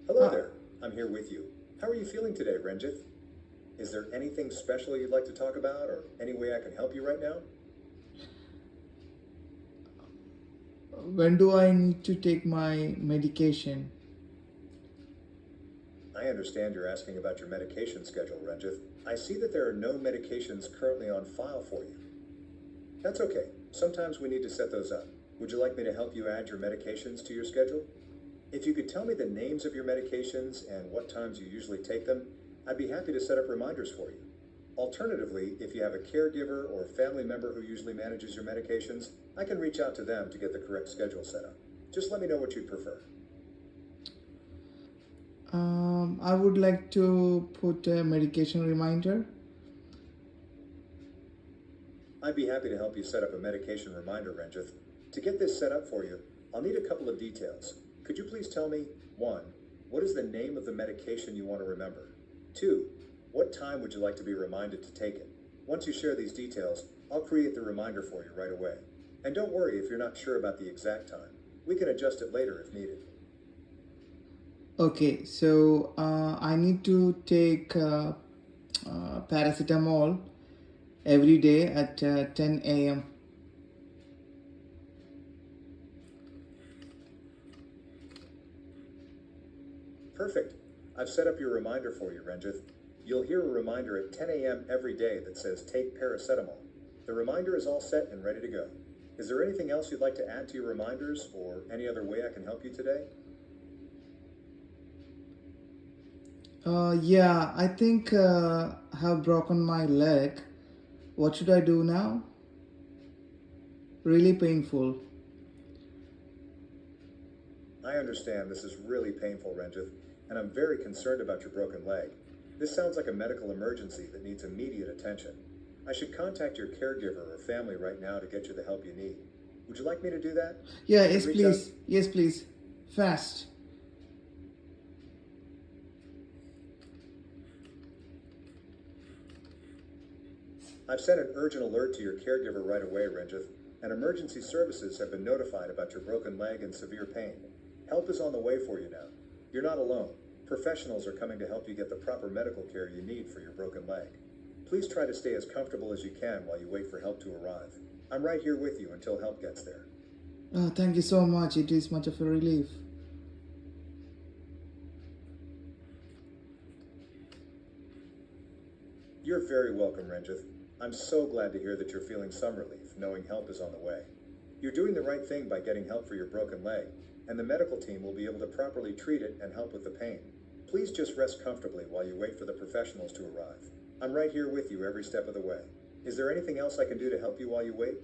Hello Uh, there, I'm here with you. How are you feeling today, Ranjit? Is there anything special you'd like to talk about or any way I can help you right now? when do I need to take my medication? I understand you're asking about your medication schedule, Ranjit. I see that there are no medications currently on file for you. That's okay. Sometimes we need to set those up. Would you like me to help you add your medications to your schedule? If you could tell me the names of your medications and what times you usually take them, I'd be happy to set up reminders for you. Alternatively, if you have a caregiver or family member who usually manages your medications, I can reach out to them to get the correct schedule set up. Just let me know what you'd prefer. I would like to put a medication reminder. I'd be happy to help you set up a medication reminder, Ranjith. To get this set up for you, I'll need a couple of details. Could you please tell me, 1, what is the name of the medication you want to remember? 2, what time would you like to be reminded to take it? Once you share these details, I'll create the reminder for you right away. And don't worry if you're not sure about the exact time. We can adjust it later if needed. Okay, so I need to take paracetamol every day at 10 a.m. Perfect. I've set up your reminder for you, Ranjith. You'll hear a reminder at 10 a.m. every day that says take paracetamol. The reminder is all set and ready to go. Is there anything else you'd like to add to your reminders or any other way I can help you today? Yeah, I think I have broken my leg. What should I do now? Really painful. I understand this is really painful, Ranjith, and I'm very concerned about your broken leg. This sounds like a medical emergency that needs immediate attention. I should contact your caregiver or family right now to get you the help you need. Would you like me to do that? Yeah, I can yes, reach out. please. Yes, please. Fast. I've sent an urgent alert to your caregiver right away, Ranjith, and emergency services have been notified about your broken leg and severe pain. Help is on the way for you now. You're not alone. Professionals are coming to help you get the proper medical care you need for your broken leg. Please try to stay as comfortable as you can while you wait for help to arrive. I'm right here with you until help gets there. Thank you so much. It is much of a relief. You're very welcome, Ranjith. I'm so glad to hear that you're feeling some relief, knowing help is on the way. You're doing the right thing by getting help for your broken leg, and the medical team will be able to properly treat it and help with the pain. Please just rest comfortably while you wait for the professionals to arrive. I'm right here with you every step of the way. Is there anything else I can do to help you while you wait?